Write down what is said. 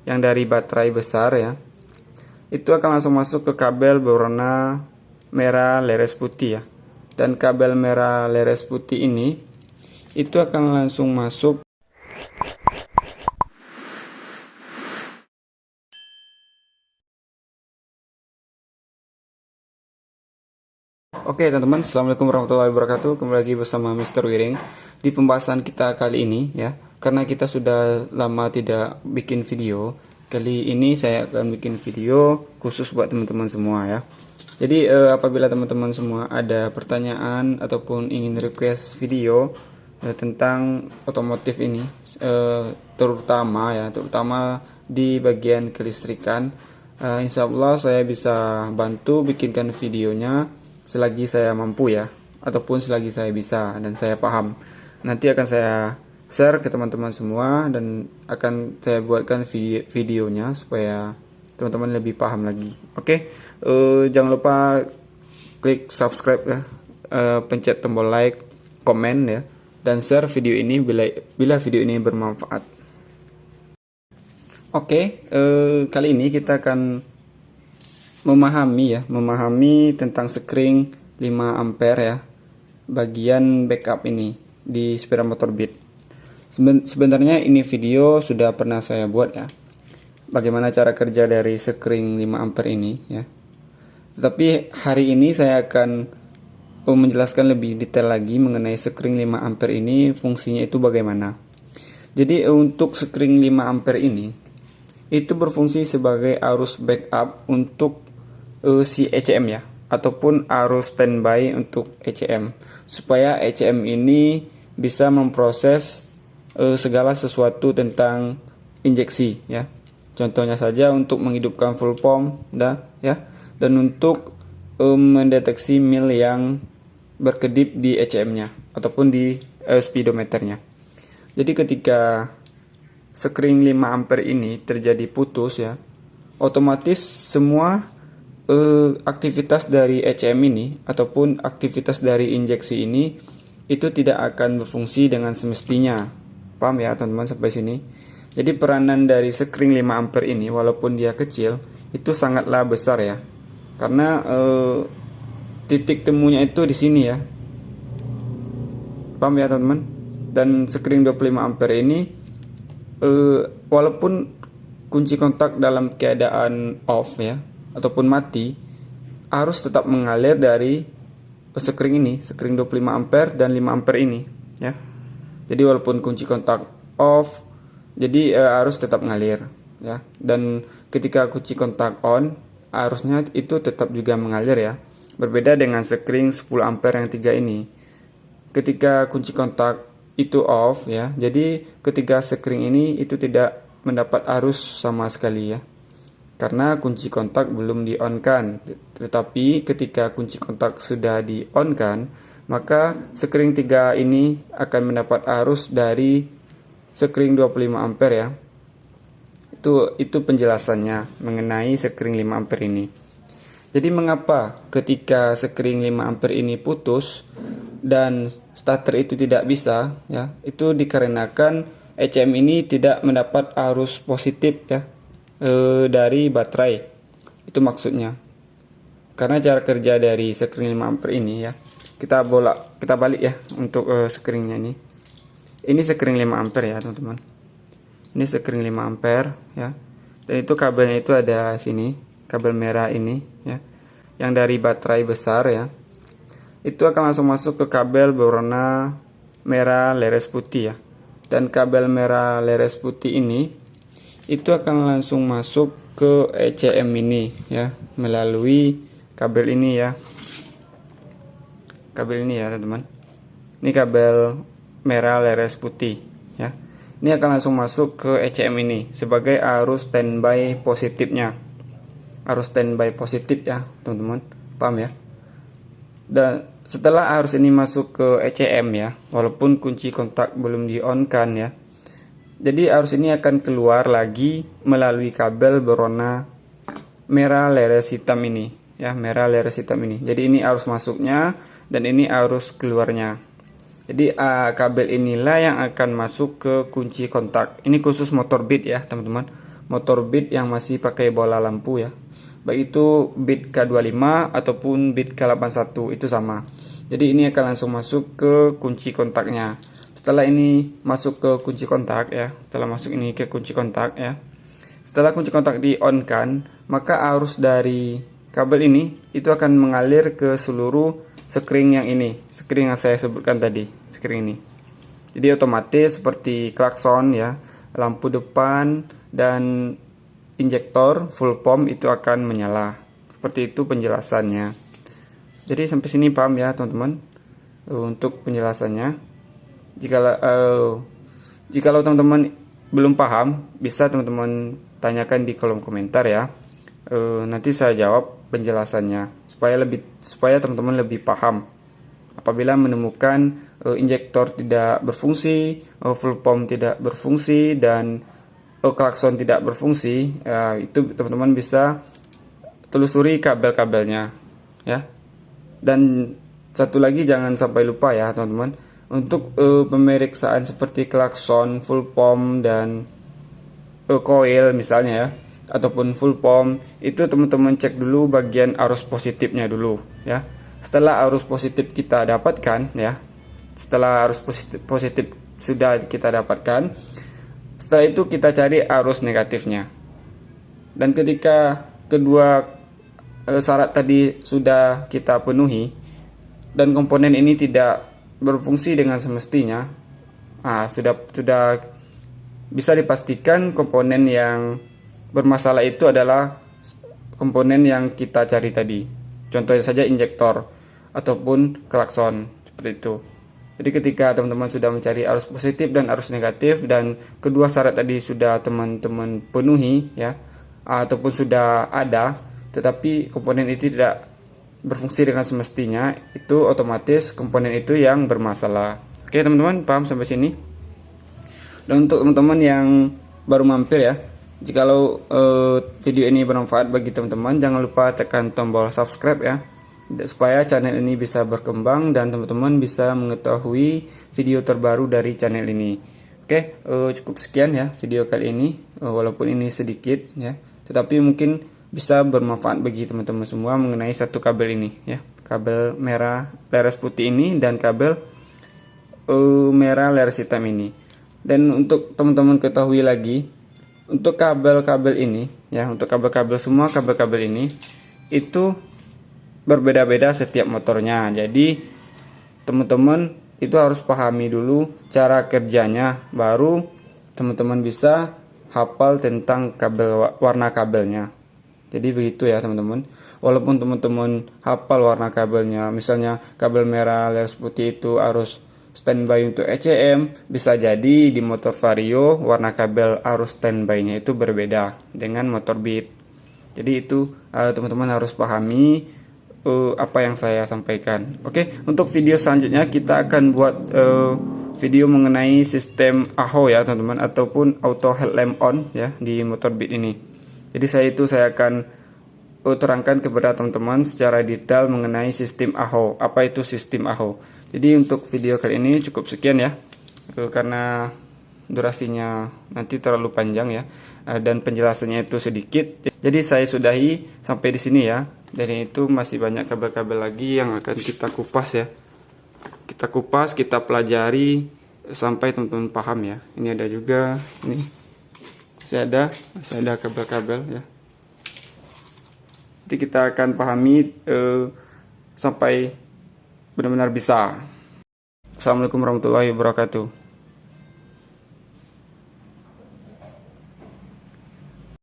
yang dari baterai besar ya, itu akan langsung masuk ke kabel berwarna merah leres putih ya. Dan kabel merah leres putih ini itu akan langsung masuk. Oke teman-teman, assalamualaikum warahmatullahi wabarakatuh. Kembali lagi bersama Mr. Wiring di pembahasan kita kali ini ya. Karena kita sudah lama tidak bikin video, kali ini saya akan bikin video khusus buat teman-teman semua ya. Jadi apabila teman-teman semua ada pertanyaan ataupun ingin request video tentang otomotif ini, terutama di bagian kelistrikan, insya Allah saya bisa bantu bikinkan videonya selagi saya mampu ya, ataupun selagi saya bisa dan saya paham. Nanti akan saya share ke teman-teman semua dan akan saya buatkan videonya supaya teman-teman lebih paham lagi. Oke, jangan lupa klik subscribe ya, pencet tombol like, komen ya, dan share video ini bila video ini bermanfaat. Oke, kali ini kita akan memahami tentang sekring 5 ampere ya, bagian backup ini di sepeda motor Beat. Sebenarnya ini video sudah pernah saya buat ya, bagaimana cara kerja dari sekring 5 ampere ini ya. Tetapi hari ini saya akan menjelaskan lebih detail lagi mengenai sekring 5 ampere ini, fungsinya itu bagaimana. Jadi untuk sekring 5 ampere ini itu berfungsi sebagai arus backup untuk si ECM ya, ataupun arus standby untuk ECM, supaya ECM ini bisa memproses segala sesuatu tentang injeksi ya. Contohnya saja untuk menghidupkan full pump ya, dan untuk mendeteksi mil yang berkedip di ECM-nya ataupun di speedometernya. Jadi ketika sekring 5 ampere ini terjadi putus ya, otomatis semua aktivitas dari ECM ini ataupun aktivitas dari injeksi ini itu tidak akan berfungsi dengan semestinya. Paham ya teman-teman sampai sini? Jadi peranan dari sekring 5 ampere ini walaupun dia kecil itu sangatlah besar ya. Karena titik temunya itu di sini ya. Paham ya teman-teman? Dan sekring 25 ampere ini walaupun kunci kontak dalam keadaan off ya ataupun mati, arus tetap mengalir dari sekring ini, sekring 25 ampere dan 5 ampere ini ya. Jadi walaupun kunci kontak off, jadi arus tetap mengalir ya. Dan ketika kunci kontak on, arusnya itu tetap juga mengalir ya. Berbeda dengan sekring 10 ampere yang 3 ini. Ketika kunci kontak itu off ya, jadi ketika sekring ini itu tidak mendapat arus sama sekali ya, karena kunci kontak belum di-on-kan. Tetapi ketika kunci kontak sudah di-on-kan, maka sekring 3 ini akan mendapat arus dari sekring 25 ampere ya. Itu penjelasannya mengenai sekring 5 ampere ini. Jadi mengapa ketika sekring 5 ampere ini putus dan starter itu tidak bisa ya, itu dikarenakan ECM ini tidak mendapat arus positif ya dari baterai. Itu maksudnya. Karena cara kerja dari sekring 5 ampere ini ya, kita balik ya untuk sekringnya ini. Ini sekring 5 ampere ya teman-teman. Ini sekring 5 ampere ya. Dan itu kabelnya itu ada sini, kabel merah ini ya, yang dari baterai besar ya. Itu akan langsung masuk ke kabel berwarna merah leres putih ya. Dan kabel merah leres putih ini itu akan langsung masuk ke ECM ini ya, melalui kabel ini ya. Kabel ini ya teman-teman. Ini kabel merah leres putih ya. Ini akan langsung masuk ke ECM ini sebagai arus standby positifnya. Arus standby positif ya teman-teman. Paham ya? Dan setelah arus ini masuk ke ECM ya, walaupun kunci kontak belum di-on-kan ya, jadi arus ini akan keluar lagi melalui kabel berwarna merah leres hitam ini ya, merah leres hitam ini. Jadi ini arus masuknya dan ini arus keluarnya. Jadi kabel inilah yang akan masuk ke kunci kontak. Ini khusus motor Beat ya teman-teman. motor Beat yang masih pakai bola lampu ya. Baik itu Beat K25 ataupun Beat K81 itu sama. Jadi ini akan langsung masuk ke kunci kontaknya. Setelah ini masuk ke kunci kontak ya, setelah masuk ini ke kunci kontak ya. Setelah kunci kontak di on kan, maka arus dari kabel ini itu akan mengalir ke seluruh sekring yang ini, sekring yang saya sebutkan tadi, sekring ini. Jadi otomatis seperti klakson ya, lampu depan dan injektor full pomp itu akan menyala. Seperti itu penjelasannya. Jadi sampai sini paham ya teman-teman untuk penjelasannya. Jikalau teman-teman belum paham, bisa teman-teman tanyakan di kolom komentar ya. Nanti saya jawab penjelasannya supaya teman-teman lebih paham. Apabila menemukan injektor tidak berfungsi, full pomp tidak berfungsi, dan klakson tidak berfungsi, itu teman-teman bisa telusuri kabel-kabelnya ya. Dan satu lagi jangan sampai lupa ya teman-teman, untuk pemeriksaan seperti klakson, full pomp, dan coil misalnya ya, ataupun full pomp, itu teman-teman cek dulu bagian arus positifnya dulu ya. Setelah arus positif kita dapatkan ya, setelah arus positif sudah kita dapatkan, setelah itu kita cari arus negatifnya. Dan ketika kedua syarat tadi sudah kita penuhi dan komponen ini tidak berfungsi dengan semestinya, sudah bisa dipastikan komponen yang bermasalah itu adalah komponen yang kita cari tadi. Contohnya saja injektor ataupun klakson, seperti itu. Jadi ketika teman-teman sudah mencari arus positif dan arus negatif, dan kedua syarat tadi sudah teman-teman penuhi ya, ataupun sudah ada, tetapi komponen itu tidak berfungsi dengan semestinya, itu otomatis komponen itu yang bermasalah. Oke teman-teman, paham sampai sini? Dan untuk teman-teman yang baru mampir ya, jikalau video ini bermanfaat bagi teman-teman, jangan lupa tekan tombol subscribe ya, supaya channel ini bisa berkembang dan teman-teman bisa mengetahui video terbaru dari channel ini. Oke, cukup sekian ya video kali ini, walaupun ini sedikit ya, tetapi mungkin bisa bermanfaat bagi teman-teman semua mengenai satu kabel ini ya, kabel merah leres putih ini dan kabel merah leres hitam ini. Dan untuk teman-teman ketahui lagi, untuk kabel-kabel ini ya, untuk kabel-kabel semua kabel-kabel ini itu berbeda-beda setiap motornya. Jadi teman-teman itu harus pahami dulu cara kerjanya, baru teman-teman bisa hafal tentang kabel, warna kabelnya. Jadi begitu ya teman-teman. Walaupun teman-teman hafal warna kabelnya, misalnya kabel merah leres putih itu arus standby untuk ECM, bisa jadi di motor Vario warna kabel arus standby-nya itu berbeda dengan motor Beat. Jadi itu teman-teman harus pahami apa yang saya sampaikan. Oke, untuk video selanjutnya kita akan buat video mengenai sistem AHO ya teman-teman, ataupun auto headlamp on ya di motor Beat ini. Jadi saya akan terangkan kepada teman-teman secara detail mengenai sistem AHO. Apa itu sistem AHO? Jadi untuk video kali ini cukup sekian ya, karena durasinya nanti terlalu panjang ya, dan penjelasannya itu sedikit. Jadi saya sudahi sampai di sini ya. Dan itu masih banyak kabel-kabel lagi yang akan kita kupas ya. Kita kupas, kita pelajari sampai teman-teman paham ya. Ini ada juga, ini masih ada kabel-kabel ya. Nanti kita akan pahami sampai benar-benar bisa. Assalamualaikum warahmatullahi wabarakatuh.